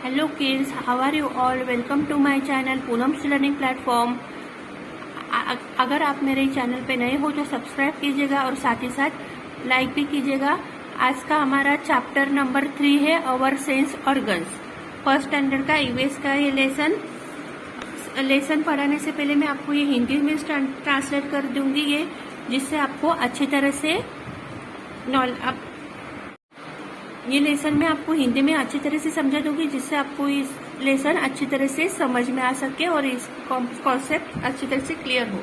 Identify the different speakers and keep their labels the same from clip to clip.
Speaker 1: Hello kids, how are you all. Welcome to my channel Poonam's learning platform. अगर आप मेरे channel पे नए हो तो सब्सक्राइब कीजिएगा और साथ ही साथ लाइक भी कीजिएगा। आज का हमारा चैप्टर नंबर 3 है our sense organs. First standard का ईवीएस का ये लेसन पढ़ाने से पहले मैं आपको ये हिंदी में ट्रांसलेट कर दूंगी, ये जिससे आपको अच्छी तरह से ये लेसन में आपको हिंदी में अच्छी तरह से समझा दूंगी, जिससे आपको इस लेसन अच्छी तरह से समझ में आ सके और इस कॉन्सेप्ट अच्छी तरह से क्लियर हो।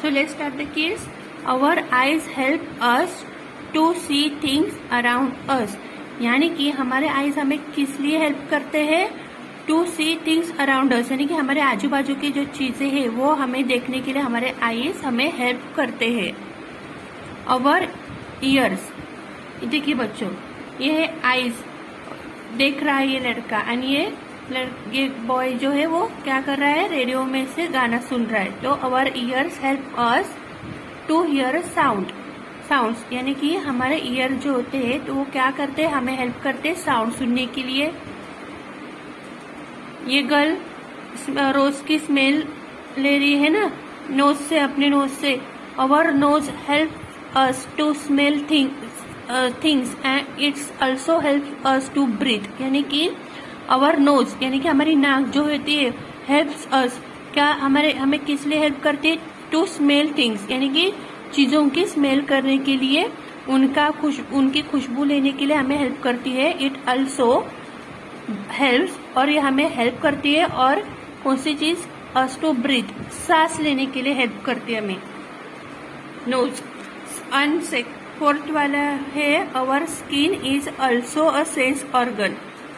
Speaker 1: So let's start the kids. Our eyes help us to see things around us, यानी कि हमारे आईज हमें किस लिए हेल्प करते हैं? To see things around us, यानी कि हमारे आजू बाजू की जो चीजें हैं वो हमें देखने के लिए हमारे आईज हमें हेल्प करते हैं। आवर ईयर्स, देखिए बच्चों, ये है आईज, देख रहा है ये लड़का, एंड ये बॉय जो है वो क्या कर रहा है? रेडियो में से गाना सुन रहा है। तो our ears help us to hear sounds, यानी कि हमारे ईयर जो होते हैं तो वो क्या करते हैं? हमें हेल्प करते हैं साउंड सुनने के लिए। ये गर्ल रोज की स्मेल ले रही है ना नोज से, अपने नोज से। Our nose help us to smell things and it's also help us to breathe, यानी कि आवर नोज यानी कि हमारी नाक जो होती है हेल्प्स अस, क्या हमें किस लिए हेल्प करती है? टू स्मेल थिंग्स, यानी कि चीजों की स्मेल करने के लिए, उनकी खुशबू लेने के लिए हमें हेल्प करती है। इट ऑल्सो हेल्प्स, और ये हमें हेल्प करती है। और कौन सी चीज? अस टू ब्रीथ, सांस लेने के लिए हेल्प करती है हमें नोज। फोर्थ वाला है our skin is also a sense organ.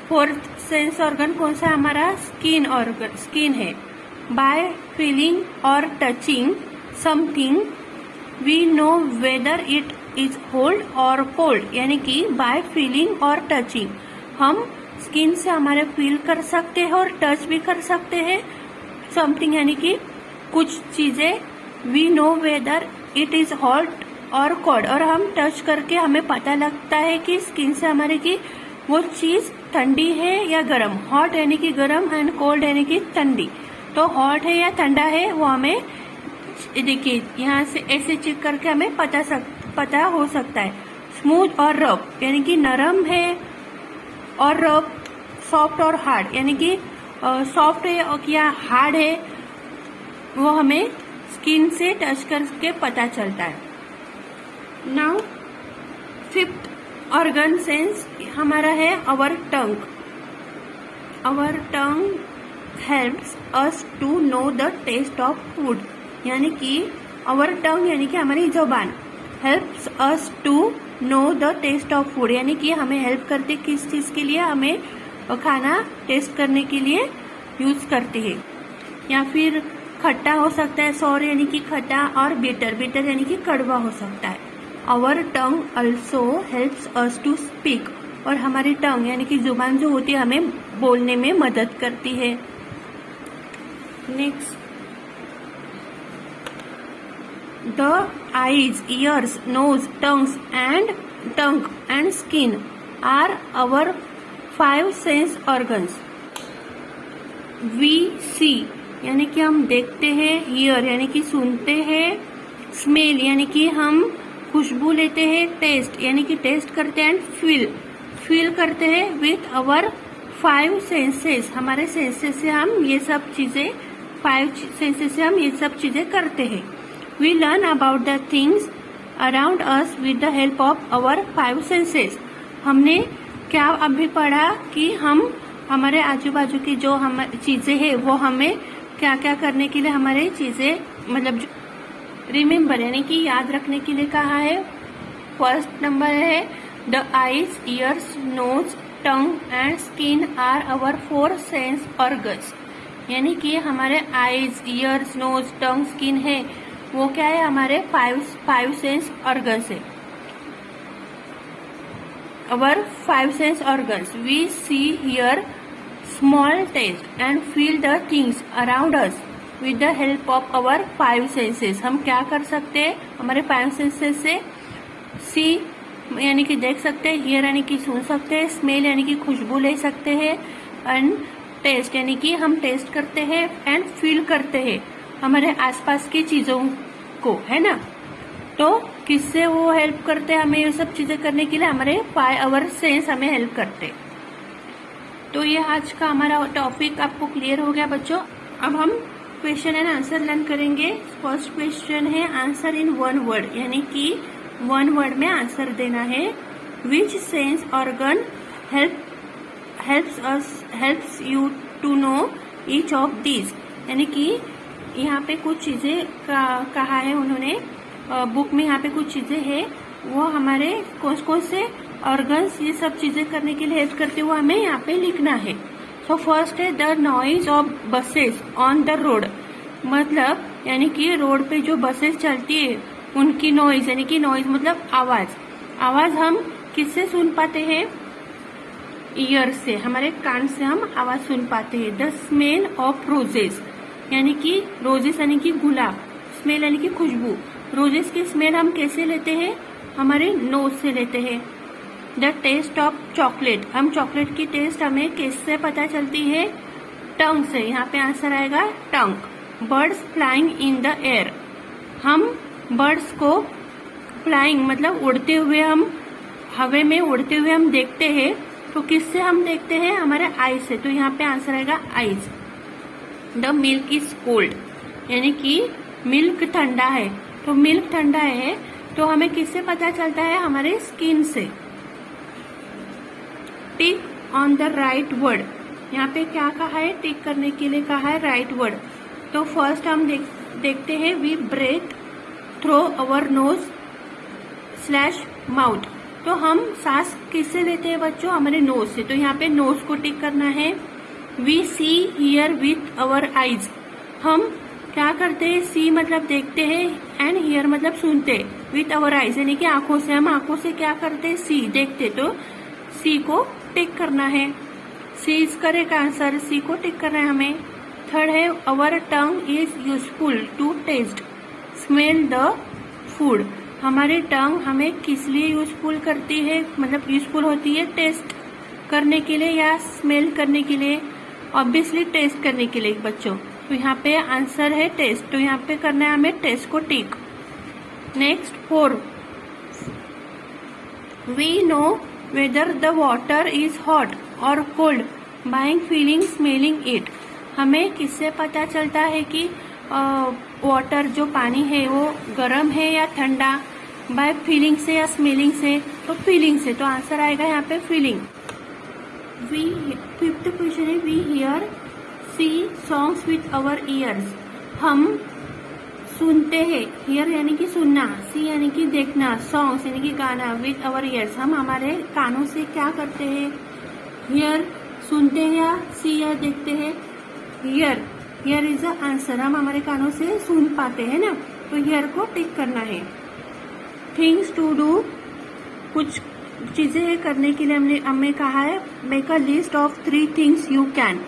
Speaker 1: Fourth sense organ कौन सा? हमारा स्किन है। बाय फीलिंग और touching something we know whether it is hold और कोल्ड, यानी कि बाय फीलिंग और टचिंग हम स्किन से हमारे फील कर सकते हैं और टच भी कर सकते हैं समथिंग, यानी कि कुछ चीजें। We know whether it is hot और कोल्ड, और हम टच करके हमें पता लगता है कि स्किन से हमारे की वो चीज ठंडी है या गर्म। हॉट यानी कि गर्म एंड कोल्ड यानी कि ठंडी। तो हॉट है या ठंडा है वो हमें, देखिए यहाँ से ऐसे चेक करके हमें पता हो सकता है। स्मूथ और रफ, यानी कि नरम है, और रफ सॉफ्ट और हार्ड, यानी कि सॉफ्ट है और या हार्ड है, वो हमें स्किन से टच करके पता चलता है। नाउ फिफ्थ ऑर्गन सेंस हमारा है our tongue. Our tongue helps us to know the taste of food, यानी कि आवर टंग यानी कि हमारी जुबान helps us to know the taste of food, यानी कि हमें हेल्प करती किस चीज के लिए? हमें खाना टेस्ट करने के लिए यूज करती है। या फिर खट्टा हो सकता है, सॉर यानी कि खट्टा, और बिटर यानी कि कड़वा हो सकता है। Our tongue also helps us to speak, और हमारी टंग यानी कि जुबान जो होती है हमें बोलने में मदद करती है। Next, the eyes, ears, nose, tongue and skin are our 5 sense organs. We see यानी कि हम देखते हैं, हियर यानी कि सुनते हैं, स्मेल यानी कि हम खुशबू लेते हैं, टेस्ट यानी कि टेस्ट करते हैं, एंड फील करते हैं विथ आवर 5 सेंसेस। हमारे सेंसेस से हम ये सब चीजें, 5 सेंसेस से हम ये सब चीजें करते हैं। We learn about the things around us with the help of our 5 senses. हमने क्या अभी पढ़ा कि हम हमारे आजू बाजू की जो हमारी चीजें हैं वो हमें क्या क्या करने के लिए हमारे चीजें, मतलब रिमेम्बर यानी कि याद रखने के लिए कहा है। फर्स्ट नंबर है the eyes, ears, nose, tongue and skin are our 4 sense organs, यानी कि हमारे eyes, ears, nose, tongue, skin है वो क्या है? हमारे 5 सेंस ऑर्गन्स है। Our 5 sense organs, we see, hear, smell, taste and feel the things around us with the help of our 5 senses. हम क्या कर सकते हैं? हमारे 5 सेंसेस से सी यानी कि देख सकते हैं, हियर यानी कि सुन सकते हैं, स्मेल यानी कि खुशबू ले सकते हैं, एंड टेस्ट, यानी कि हम टेस्ट करते हैं एंड फील करते हैं हमारे आसपास की चीजों को, है ना। तो किससे वो हेल्प करते हैं हमें ये सब चीजें करने के लिए? हमारे 5 आवर सेंस हमें हेल्प करते। तो ये आज का हमारा टॉपिक आपको क्लियर हो गया बच्चों। अब हम क्वेश्चन एंड आंसर लर्न करेंगे। फर्स्ट क्वेश्चन है आंसर इन 1 वर्ड, यानी कि 1 वर्ड में आंसर देना है। Which sense organ helps you to know each of these, यानी कि यहाँ पे कुछ चीजें कहा है उन्होंने, बुक में यहाँ पे कुछ चीजें है, वो हमारे कौन कौन से ऑर्गन्स ये सब चीजें करने के लिए हेल्प करते हुए हमें यहाँ पे लिखना है। सो फर्स्ट है the noise of buses on the road, मतलब यानी कि रोड पे जो बसेस चलती है उनकी नॉइज, यानी कि नॉइज मतलब आवाज। आवाज हम किससे सुन पाते हैं? ईयर से, हमारे कान से हम आवाज सुन पाते हैं। द स्मेल ऑफ रोजेस, यानी कि रोजेस यानी कि गुलाब, स्मेल यानी कि खुशबू। रोजेस की स्मेल हम कैसे लेते हैं? हमारे नोज से लेते हैं। द टेस्ट ऑफ चॉकलेट, हम चॉकलेट की टेस्ट हमें किससे पता चलती है? टंग से, यहाँ पे आंसर आएगा tongue. Birds flying in the air, हम बर्ड्स को फ्लाइंग मतलब उड़ते हुए, हम हवा में उड़ते हुए हम देखते हैं, तो किससे हम देखते हैं? हमारे आईज से, तो यहाँ पे आंसर आएगा eyes. The milk is cold, यानी कि मिल्क ठंडा है, तो मिल्क ठंडा है तो हमें किससे पता चलता है? हमारे स्किन से। Tick on the right word, यहाँ पे क्या कहा है? टिक करने के लिए कहा है राइट वर्ड। तो फर्स्ट हम देखते हैं we breathe through our nose slash mouth, तो हम सांस किससे लेते हैं बच्चों? हमारे नोज से, तो यहाँ पे नोज को टिक करना है। We see hear with our eyes, हम क्या करते हैं? सी मतलब देखते हैं एंड हियर मतलब सुनते, विथ अवर आईज यानी कि आंखों से, हम आंखों से क्या करते हैं? सी देखते, तो सी को टिक करना है। C is correct answer, C को टिक करना है हमें। थर्ड है our tongue is useful to taste smell the food, हमारी टंग हमें किस लिए यूजफुल करती है? मतलब यूजफुल होती है टेस्ट करने के लिए या स्मेल करने के लिए? ऑब्वियसली टेस्ट करने के लिए बच्चों, तो यहाँ पे आंसर है टेस्ट, तो यहाँ पे करना है हमें टेस्ट को tick. Next 4, we know whether the water is hot और cold by feeling smelling it, हमें किससे पता चलता है कि वाटर जो पानी है वो गर्म है या ठंडा? बाय फीलिंग से या स्मेलिंग से? तो फीलिंग से, तो आंसर आएगा यहाँ पे फीलिंग। फिफ्थ क्वेश्चन है we hear see songs with our ears, हम सुनते हैं, हियर यानी कि सुनना, सी यानी कि देखना, सॉन्ग्स यानी कि गाना, विथ अवर ईयर्स हम हमारे कानों से क्या करते हैं? हियर सुनते हैं या सी या देखते हैं? Here, here is the answer, हम हमारे कानों से सुन पाते हैं ना, तो हियर को टिक करना है। थिंग्स टू डू, कुछ चीजें करने के लिए हमें कहा है make a list of 3 things you can,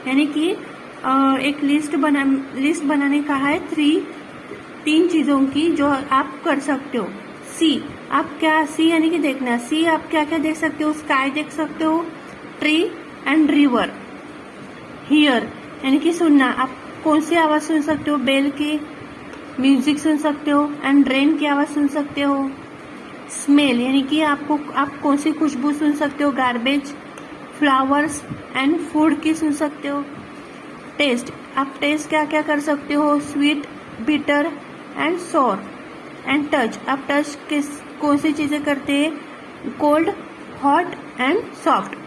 Speaker 1: यानी कि एक लिस्ट बनाने कहा है 3 चीजों की जो आप कर सकते हो। सी, आप क्या, सी यानी कि देखना, सी आप क्या क्या देख सकते हो? स्काई देख सकते हो, ट्री एंड रिवर। हियर यानी कि सुनना, आप कौन सी आवाज सुन सकते हो? बेल की, म्यूजिक सुन सकते हो, एंड रेन की आवाज सुन सकते हो। स्मेल यानी कि आप कौन सी खुशबू सुन सकते हो? गार्बेज, फ्लावर्स एंड फूड की सुन सकते हो। टेस्ट, आप टेस्ट क्या क्या कर सकते हो? स्वीट, बिटर एंड सोर। एंड टच, आप टच कौन सी चीजें करते हैं? Cold, hot and soft.